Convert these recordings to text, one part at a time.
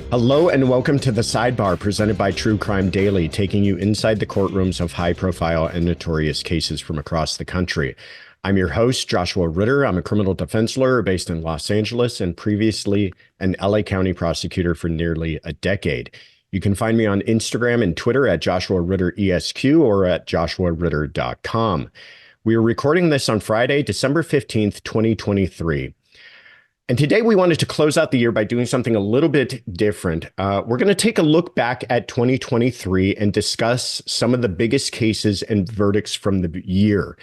Hello and welcome to the Sidebar presented by True Crime Daily, taking you inside the courtrooms of high-profile and notorious cases from across the country. I'm your host, Joshua Ritter. I'm a criminal defense lawyer based in Los Angeles and previously an LA County prosecutor for nearly a decade. You can find me on Instagram and Twitter at Joshua Ritter ESQ or at joshuaritter.com. We are recording this on Friday, December 15th, 2023. And today we wanted to close out the year by doing something a little bit different. We're going to take a look back at 2023 and discuss some of the biggest cases and verdicts from the year.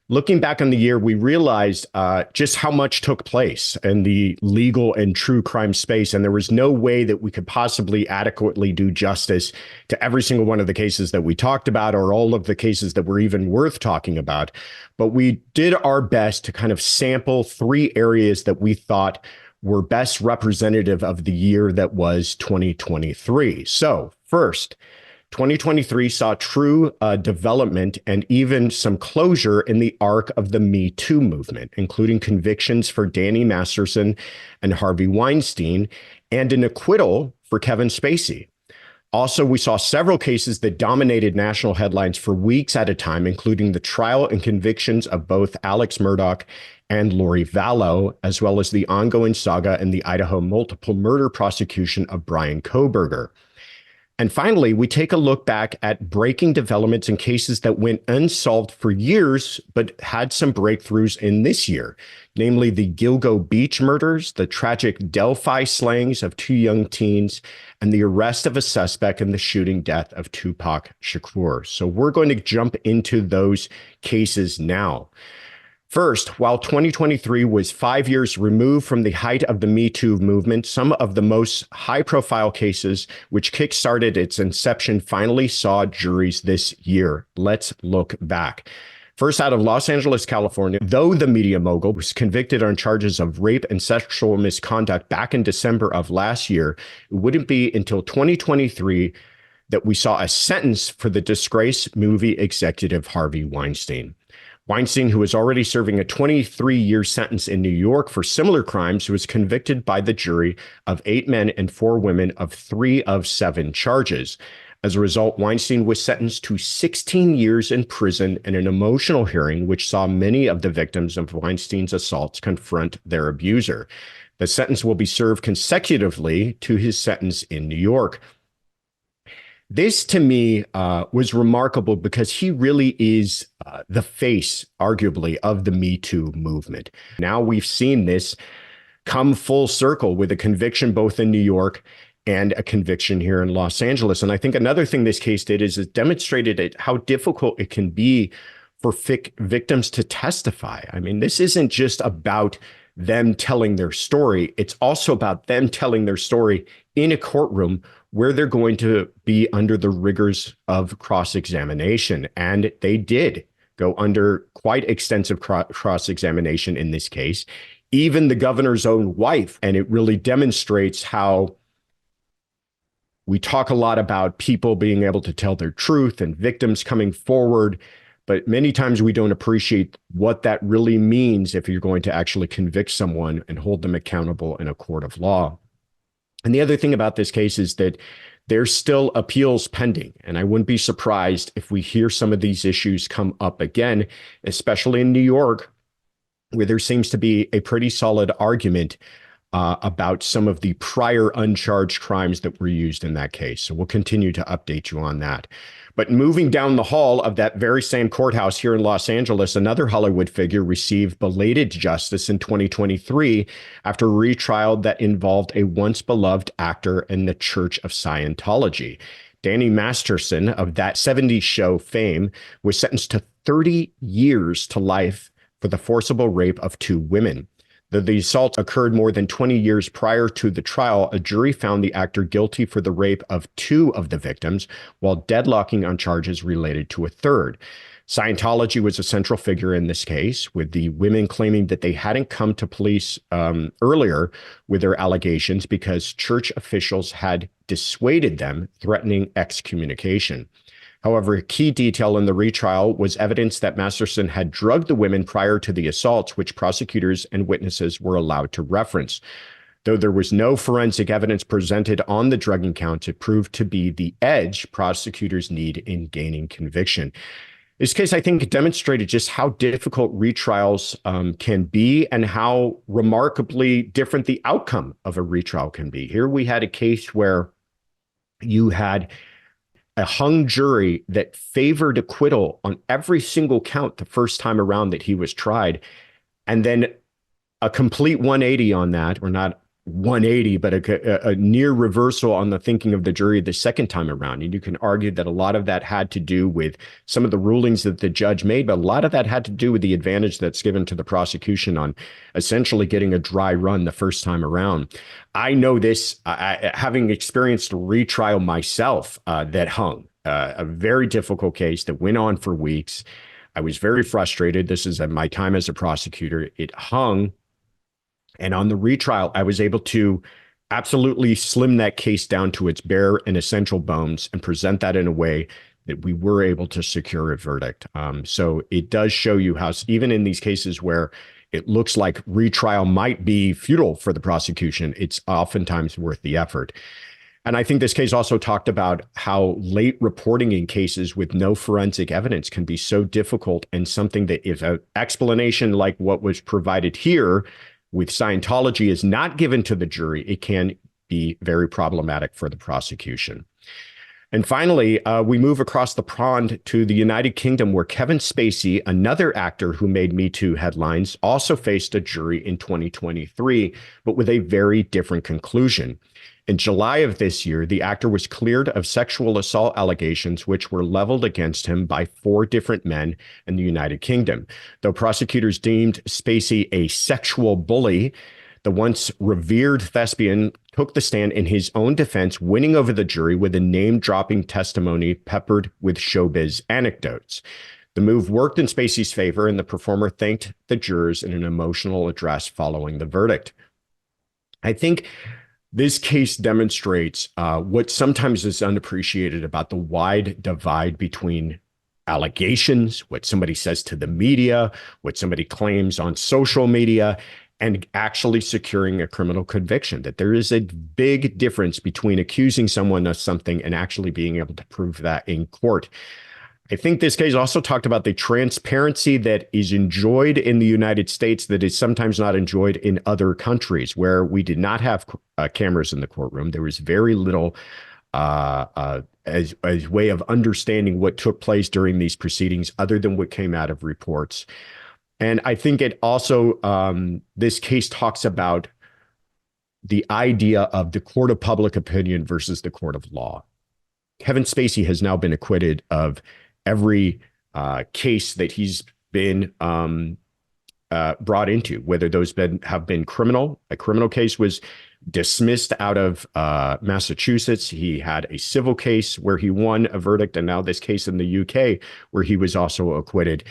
Looking back on the year, we realized just how much took place in the legal and true crime space, and there was no way that we could possibly adequately do justice to every single one of the cases that we talked about or all of the cases that were even worth talking about. But we did our best to kind of sample three areas that we thought were best representative of the year that was 2023. So first, 2023 saw true development and even some closure in the arc of the Me Too movement, including convictions for Danny Masterson and Harvey Weinstein and an acquittal for Kevin Spacy. Also, we saw several cases that dominated national headlines for weeks at a time, including the trial and convictions of both Alex Murdoch and Lori Vallow, as well as the ongoing saga in the Idaho multiple murder prosecution of Bryan Kohberger. And finally, we take a look back at breaking developments in cases that went unsolved for years, but had some breakthroughs in this year, namely the Gilgo Beach murders, the tragic Delphi slayings of two young teens, and the arrest of a suspect in the shooting death of Tupac Shakur. So we're going to jump into those cases now. First, while 2023 was 5 years removed from the height of the Me Too movement, some of the most high-profile cases which kickstarted its inception finally saw juries this year. Let's look back. First, out of Los Angeles, California, though the media mogul was convicted on charges of rape and sexual misconduct back in December of last year, it wouldn't be until 2023 that we saw a sentence for the disgraced movie executive Harvey Weinstein. Weinstein, who was already serving a 23-year sentence in New York for similar crimes, was convicted by the jury of 8 men and 4 women of 3 of 7 charges. As a result, Weinstein was sentenced to 16 years in prison in an emotional hearing, which saw many of the victims of Weinstein's assaults confront their abuser. The sentence will be served consecutively to his sentence in New York. This, to me, was remarkable because he really is the face, arguably, of the Me Too movement. Now we've seen this come full circle with a conviction both in New York and a conviction here in Los Angeles. And I think another thing this case did is it demonstrated how difficult it can be for victims to testify. I mean, this isn't just about them telling their story. It's also about them telling their story in a courtroom where they're going to be under the rigors of cross-examination. And they did go under quite extensive cross-examination in this case, even the governor's own wife. And it really demonstrates how we talk a lot about people being able to tell their truth and victims coming forward, but many times we don't appreciate what that really means if you're going to actually convict someone and hold them accountable in a court of law. And the other thing about this case is that there's still appeals pending. And I wouldn't be surprised if we hear some of these issues come up again, especially in New York, where there seems to be a pretty solid argument about some of the prior uncharged crimes that were used in that case. So we'll continue to update you on that. But moving down the hall of that very same courthouse here in Los Angeles, another Hollywood figure received belated justice in 2023 after a retrial that involved a once beloved actor in the Church of Scientology. Danny Masterson of that 70s show fame was sentenced to 30 years to life for the forcible rape of 2 women. Though the assault occurred more than 20 years prior to the trial, a jury found the actor guilty for the rape of 2 of the victims, while deadlocking on charges related to a third. Scientology was a central figure in this case, with the women claiming that they hadn't come to police earlier with their allegations because church officials had dissuaded them, threatening excommunication. However, a key detail in the retrial was evidence that Masterson had drugged the women prior to the assaults, which prosecutors and witnesses were allowed to reference. Though there was no forensic evidence presented on the drugging counts, it proved to be the edge prosecutors need in gaining conviction. This case, I think, demonstrated just how difficult retrials can be and how remarkably different the outcome of a retrial can be. Here we had a case where you had a hung jury that favored acquittal on every single count the first time around that he was tried, and then a complete 180 on that, or not 180, but a near reversal on the thinking of the jury the second time around. And you can argue that a lot of that had to do with some of the rulings that the judge made, but a lot of that had to do with the advantage that's given to the prosecution on essentially getting a dry run the first time around. I know this, having experienced a retrial myself that hung, a very difficult case that went on for weeks. I was very frustrated. This is my time as a prosecutor. It hung. And on the retrial, I was able to absolutely slim that case down to its bare and essential bones and present that in a way that we were able to secure a verdict. So it does show you how, even in these cases where it looks like retrial might be futile for the prosecution, it's oftentimes worth the effort. And I think this case also talked about how late reporting in cases with no forensic evidence can be so difficult, and something that if an explanation like what was provided here with Scientology is not given to the jury, it can be very problematic for the prosecution. And finally, we move across the pond to the United Kingdom, where Kevin Spacy, another actor who made Me Too headlines, also faced a jury in 2023, but with a very different conclusion. In July of this year, the actor was cleared of sexual assault allegations, which were leveled against him by 4 different men in the United Kingdom. Though prosecutors deemed Spacy a sexual bully, the once revered thespian took the stand in his own defense, winning over the jury with a name-dropping testimony peppered with showbiz anecdotes. The move worked in Spacy's favor, and the performer thanked the jurors in an emotional address following the verdict. I think this case demonstrates what sometimes is unappreciated about the wide divide between allegations, what somebody says to the media, what somebody claims on social media, and actually securing a criminal conviction. That there is a big difference between accusing someone of something and actually being able to prove that in court. I think this case also talked about the transparency that is enjoyed in the United States that is sometimes not enjoyed in other countries, where we did not have cameras in the courtroom. There was very little as way of understanding what took place during these proceedings other than what came out of reports. And I think it also, this case talks about the idea of the court of public opinion versus the court of law. Kevin Spacy has now been acquitted of every case that he's been brought into, whether those have been criminal. A criminal case was dismissed out of Massachusetts. He had a civil case where he won a verdict, and now this case in the UK where he was also acquitted.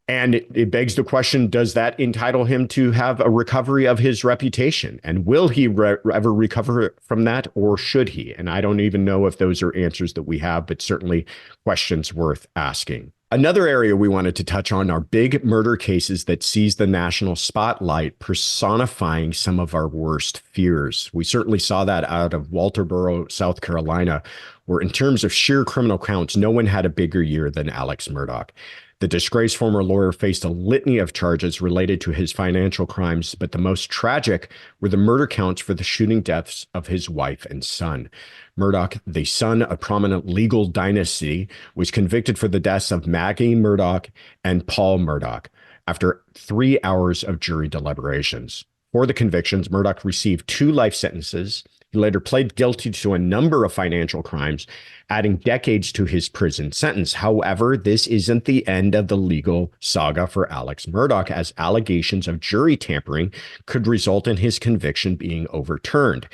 And it begs the question, does that entitle him to have a recovery of his reputation? And will he ever recover from that, or should he? And I don't even know if those are answers that we have, but certainly questions worth asking. Another area we wanted to touch on are big murder cases that seize the national spotlight, personifying some of our worst fears. We certainly saw that out of Walterboro, South Carolina, where in terms of sheer criminal counts, no one had a bigger year than Alex Murdoch. The disgraced former lawyer faced a litany of charges related to his financial crimes, but the most tragic were the murder counts for the shooting deaths of his wife and son. Murdoch, the son of prominent legal dynasty, was convicted for the deaths of Maggie Murdoch and Paul Murdoch after 3 hours of jury deliberations. For the convictions, Murdoch received 2 life sentences. He later pled guilty to a number of financial crimes, adding decades to his prison sentence. However, this isn't the end of the legal saga for Alex Murdoch, as allegations of jury tampering could result in his conviction being overturned.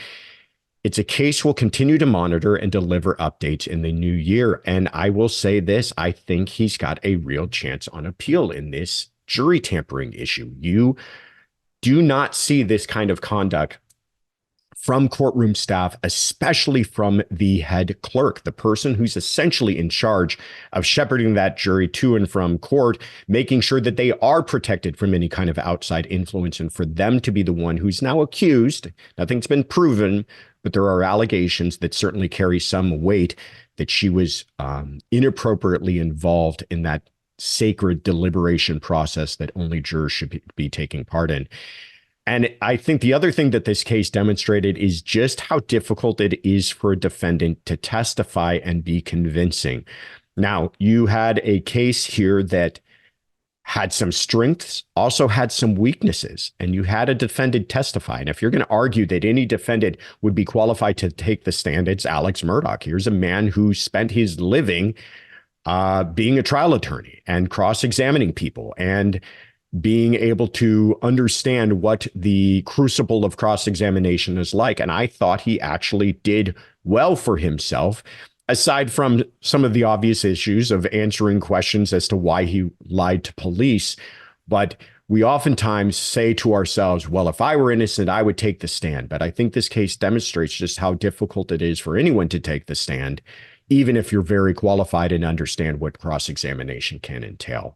It's a case we'll continue to monitor and deliver updates in the new year. And I will say this, I think he's got a real chance on appeal in this jury tampering issue. You do not see this kind of conduct from courtroom staff, especially from the head clerk, the person who's essentially in charge of shepherding that jury to and from court, making sure that they are protected from any kind of outside influence. And for them to be the one who's now accused, nothing's been proven, but there are allegations that certainly carry some weight that she was inappropriately involved in that sacred deliberation process that only jurors should be taking part in. And I think the other thing that this case demonstrated is just how difficult it is for a defendant to testify and be convincing. Now, you had a case here that had some strengths, also had some weaknesses, and you had a defendant testify. And if you're going to argue that any defendant would be qualified to take the stand, it's Alex Murdoch. Here's a man who spent his living being a trial attorney and cross-examining people and being able to understand what the crucible of cross-examination is like. And I thought he actually did well for himself, aside from some of the obvious issues of answering questions as to why he lied to police. But we oftentimes say to ourselves, well, if I were innocent, I would take the stand. But I think this case demonstrates just how difficult it is for anyone to take the stand, even if you're very qualified and understand what cross-examination can entail.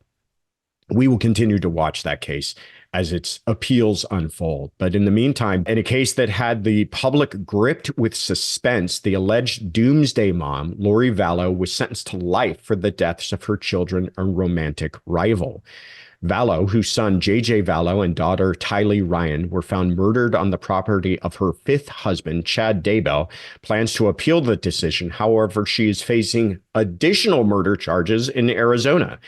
We will continue to watch that case as its appeals unfold. But in the meantime, in a case that had the public gripped with suspense, the alleged doomsday mom, Lori Vallow, was sentenced to life for the deaths of her children and romantic rival. Vallow, whose son J.J. Vallow and daughter Tylee Ryan were found murdered on the property of her fifth husband, Chad Daybell, plans to appeal the decision. However, she is facing additional murder charges in Arizona.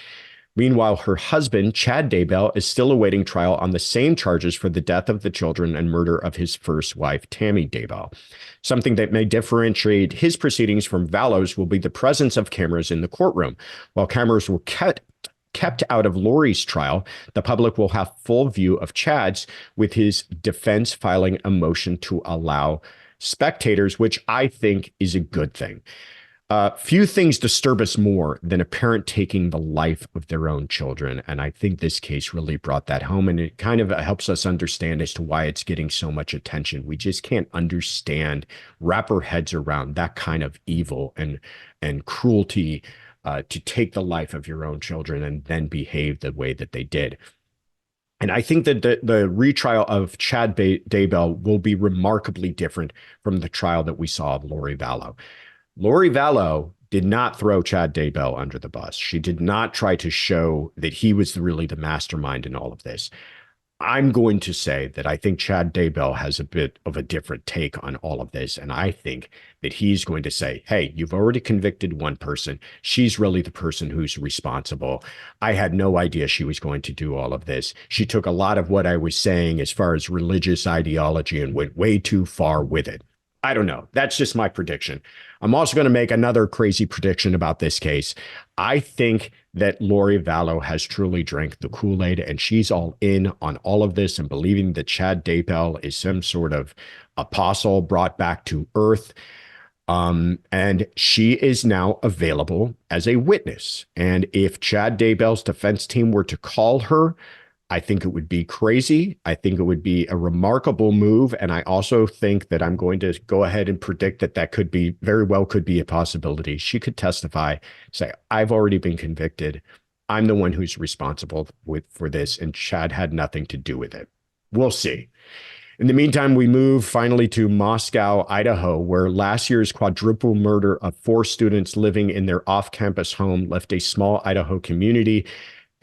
Meanwhile, her husband, Chad Daybell, is still awaiting trial on the same charges for the death of the children and murder of his first wife, Tammy Daybell. Something that may differentiate his proceedings from Vallow's will be the presence of cameras in the courtroom. While cameras were kept out of Lori's trial, the public will have full view of Chad's, with his defense filing a motion to allow spectators, which I think is a good thing. Few things disturb us more than a parent taking the life of their own children. And I think this case really brought that home. And it kind of helps us understand as to why it's getting so much attention. We just can't wrap our heads around that kind of evil and cruelty to take the life of your own children and then behave the way that they did. And I think that the retrial of Chad Daybell will be remarkably different from the trial that we saw of Lori Vallow. Lori Vallow did not throw Chad Daybell under the bus. She did not try to show that he was really the mastermind in all of this. I'm going to say that I think Chad Daybell has a bit of a different take on all of this. And I think that he's going to say, hey, you've already convicted one person. She's really the person who's responsible. I had no idea she was going to do all of this. She took a lot of what I was saying as far as religious ideology and went way too far with it. I don't know. That's just my prediction. I'm also going to make another crazy prediction about this case. I think that Lori Vallow has truly drank the Kool-Aid and she's all in on all of this and believing that Chad Daybell is some sort of apostle brought back to earth. And she is now available as a witness. And if Chad Daybell's defense team were to call her, I think it would be crazy. I think it would be a remarkable move. And I also think that I'm going to go ahead and predict that that could be very well could be a possibility. She could testify, say, I've already been convicted. I'm the one who's responsible for this. And Chad had nothing to do with it. We'll see. In the meantime, we move finally to Moscow, Idaho, where last year's quadruple murder of 4 students living in their off-campus home left a small Idaho community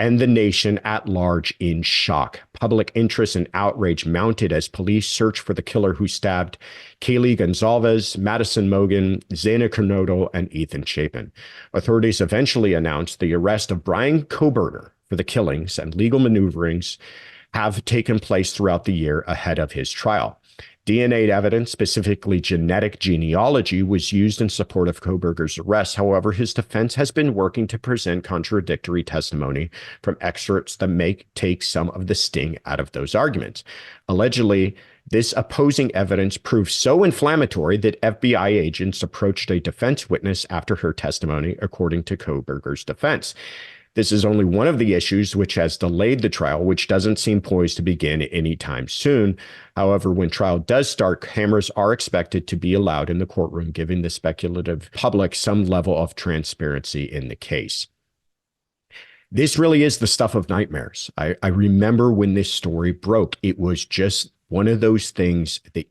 and the nation at large in shock. Public interest and outrage mounted as police searched for the killer who stabbed Kaylee Gonzalez, Madison Mogan, Zana Kernodle, and Ethan Chapin. Authorities eventually announced the arrest of Brian Kohberger for the killings, and legal maneuverings have taken place throughout the year ahead of his trial. DNA evidence, specifically genetic genealogy, was used in support of Kohberger's arrest. However, his defense has been working to present contradictory testimony from excerpts that may take some of the sting out of those arguments. Allegedly, this opposing evidence proved so inflammatory that FBI agents approached a defense witness after her testimony, according to Kohberger's defense. This is only one of the issues which has delayed the trial, which doesn't seem poised to begin anytime soon. However, when trial does start, cameras are expected to be allowed in the courtroom, giving the speculative public some level of transparency in the case. This really is the stuff of nightmares. I remember when this story broke, it was just one of those things that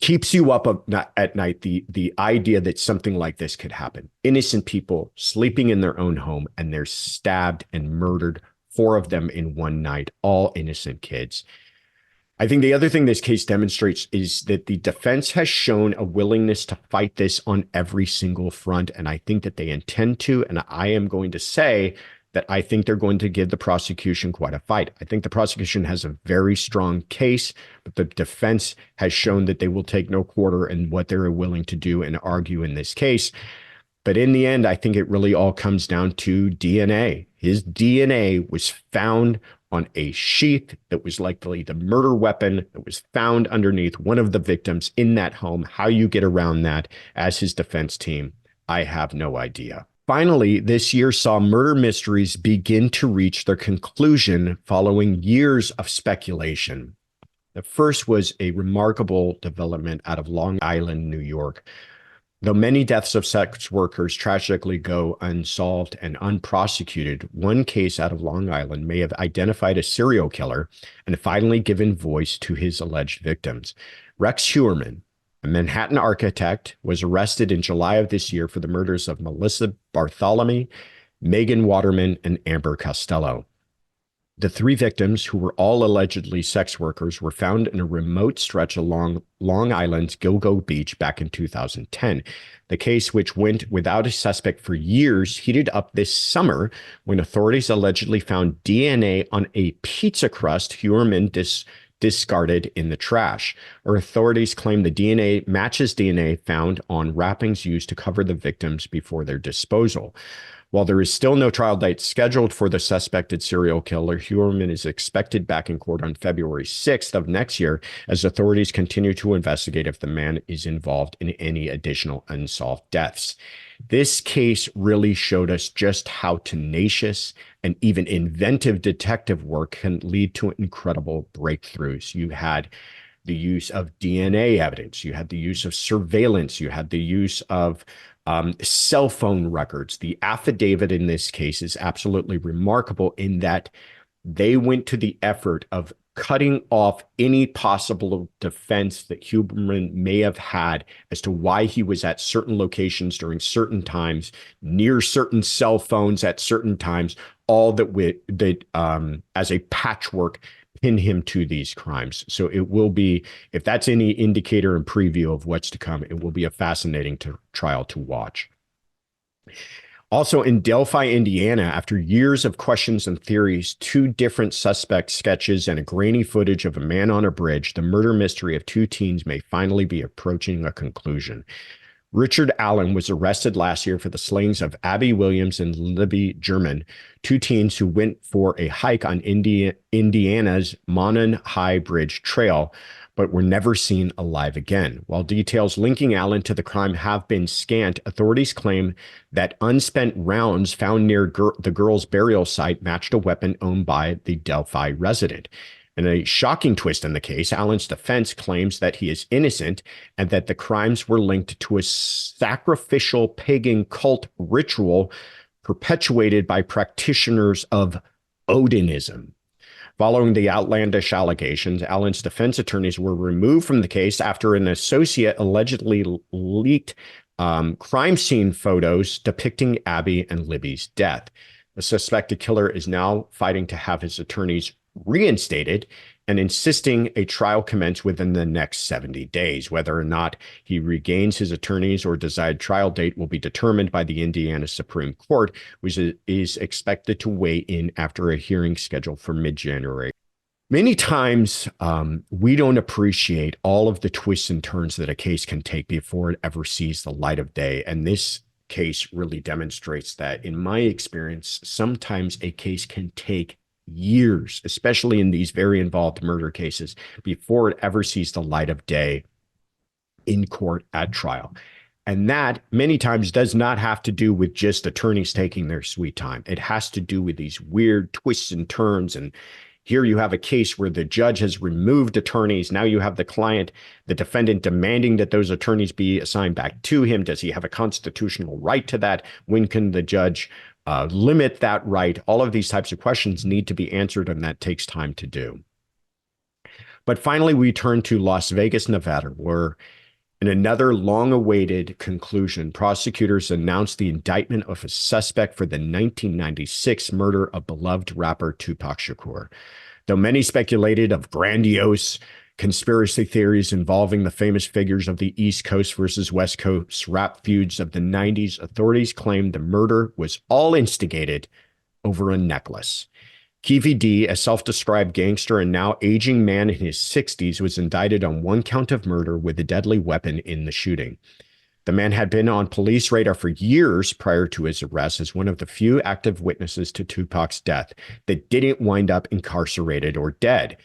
keeps you up at night, the idea that something like this could happen. Innocent people sleeping in their own home, and they're stabbed and murdered, 4 of them in one night, all innocent kids. I think the other thing this case demonstrates is that the defense has shown a willingness to fight this on every single front, and I think that they intend to, and I am going to say that I think they're going to give the prosecution quite a fight. I think the prosecution has a very strong case, but the defense has shown that they will take no quarter in what they're willing to do and argue in this case. But in the end, I think it really all comes down to DNA. His DNA was found on a sheath that was likely the murder weapon that was found underneath one of the victims in that home. How you get around that as his defense team, I have no idea. Finally, this year saw murder mysteries begin to reach their conclusion following years of speculation. The first was a remarkable development out of Long Island, New York. Though many deaths of sex workers tragically go unsolved and unprosecuted, one case out of Long Island may have identified a serial killer and finally given voice to his alleged victims. Rex Heuermann, a Manhattan architect, was arrested in July of this year for the murders of Melissa Bartholomew, Megan Waterman, and Amber Costello. The 3 victims, who were all allegedly sex workers, were found in a remote stretch along Long Island's Gilgo Beach back in 2010. The case, which went without a suspect for years, heated up this summer when authorities allegedly found DNA on a pizza crust Heuermann discarded in the trash. Our authorities claim the DNA matches DNA found on wrappings used to cover the victims before their disposal. While there is still no trial date scheduled for the suspected serial killer, Heuermann is expected back in court on February 6th of next year as authorities continue to investigate if the man is involved in any additional unsolved deaths. This case really showed us just how tenacious and even inventive detective work can lead to incredible breakthroughs. You had the use of DNA evidence, you had the use of surveillance, you had the use of cell phone records. The affidavit in this case is absolutely remarkable in that they went to the effort of cutting off any possible defense that Heuermann may have had as to why he was at certain locations during certain times, near certain cell phones at certain times, all that as a patchwork pin him to these crimes. So it will be, if that's any indicator and preview of what's to come, it will be a fascinating trial to watch. Also in Delphi, Indiana, after years of questions and theories, 2 different suspect sketches and a grainy footage of a man on a bridge, the murder mystery of 2 teens may finally be approaching a conclusion. Richard Allen was arrested last year for the slayings of Abby Williams and Libby German, 2 teens who went for a hike on Indiana's Monon High Bridge Trail, but were never seen alive again. While details linking Allen to the crime have been scant, authorities claim that unspent rounds found near the girl's burial site matched a weapon owned by the Delphi resident. In a shocking twist in the case, Allen's defense claims that he is innocent and that the crimes were linked to a sacrificial pagan cult ritual perpetuated by practitioners of Odinism. Following the outlandish allegations, Allen's defense attorneys were removed from the case after an associate allegedly leaked crime scene photos depicting Abby and Libby's death. The suspected killer is now fighting to have his attorneys reinstated and insisting a trial commence within the next 70 days. Whether or not he regains his attorneys or desired trial date will be determined by the Indiana Supreme Court, which is expected to weigh in after a hearing scheduled for mid-January. Many times, we don't appreciate all of the twists and turns that a case can take before it ever sees the light of day. And this case really demonstrates that. In my experience, sometimes a case can take years, especially in these very involved murder cases, before it ever sees the light of day in court at trial. And that many times does not have to do with just attorneys taking their sweet time. It has to do with these weird twists and turns. And here you have a case where the judge has removed attorneys. Now you have the client, the defendant, demanding that those attorneys be assigned back to him. Does he have a constitutional right to that? When can the judge limit that right? All of these types of questions need to be answered, and that takes time to do. But finally, we turn to Las Vegas, Nevada, where in another long-awaited conclusion, prosecutors announced the indictment of a suspect for the 1996 murder of beloved rapper Tupac Shakur. Though many speculated of grandiose conspiracy theories involving the famous figures of the East Coast versus West Coast rap feuds of the 90s, authorities claimed the murder was all instigated over a necklace. Keffe D, a self-described gangster and now aging man in his 60s, was indicted on one count of murder with a deadly weapon in the shooting. The man had been on police radar for years prior to his arrest as one of the few active witnesses to Tupac's death that didn't wind up incarcerated or dead.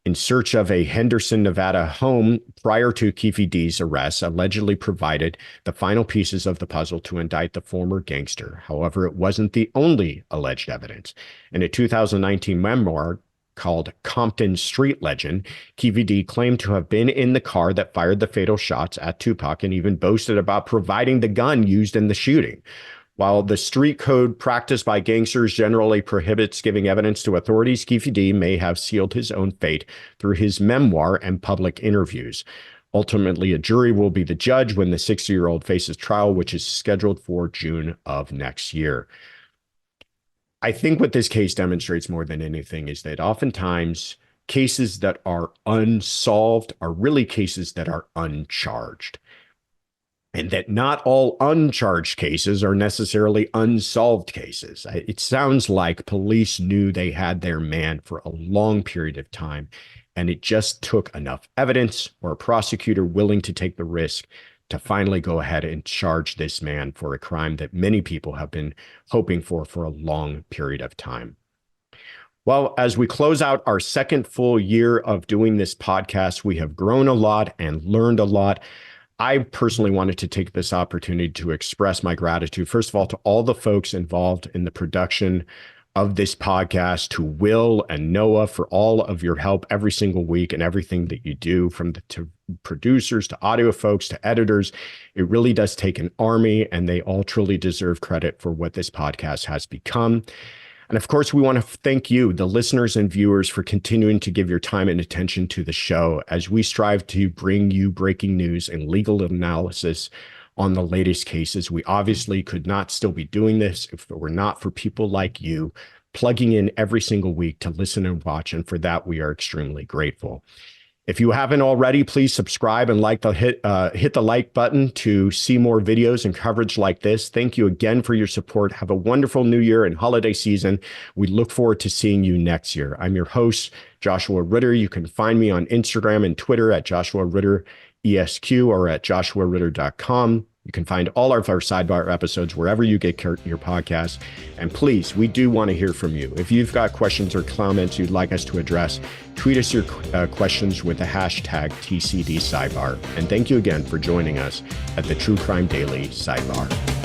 In search of a Henderson, Nevada home prior to Keffe D's arrest, allegedly provided the final pieces of the puzzle to indict the former gangster. However, it wasn't the only alleged evidence. In a 2019 memoir called Compton Street Legend, Keffe D claimed to have been in the car that fired the fatal shots at Tupac and even boasted about providing the gun used in the shooting. While the street code practiced by gangsters generally prohibits giving evidence to authorities, Keffe D may have sealed his own fate through his memoir and public interviews. Ultimately, a jury will be the judge when the 60-year-old faces trial, which is scheduled for June of next year. I think what this case demonstrates more than anything is that oftentimes cases that are unsolved are really cases that are uncharged. And that not all uncharged cases are necessarily unsolved cases. It sounds like police knew they had their man for a long period of time, and it just took enough evidence or a prosecutor willing to take the risk to finally go ahead and charge this man for a crime that many people have been hoping for a long period of time. Well, as we close out our second full year of doing this podcast, we have grown a lot and learned a lot. I personally wanted to take this opportunity to express my gratitude, first of all, to all the folks involved in the production of this podcast, to Will and Noah for all of your help every single week and everything that you do, from to producers to audio folks to editors. It really does take an army, and they all truly deserve credit for what this podcast has become. And of course, we want to thank you, the listeners and viewers, for continuing to give your time and attention to the show as we strive to bring you breaking news and legal analysis on the latest cases. We obviously could not still be doing this if it were not for people like you plugging in every single week to listen and watch. And for that, we are extremely grateful. If you haven't already, please subscribe and hit the like button to see more videos and coverage like this. Thank you again for your support. Have a wonderful new year and holiday season. We look forward to seeing you next year. I'm your host, Joshua Ritter. You can find me on Instagram and Twitter at Joshua Ritter ESQ or at joshuaritter.com. You can find all of our Sidebar episodes wherever you get your podcasts. And please, we do want to hear from you. If you've got questions or comments you'd like us to address, tweet us your questions with the hashtag TCD Sidebar. And thank you again for joining us at the True Crime Daily Sidebar.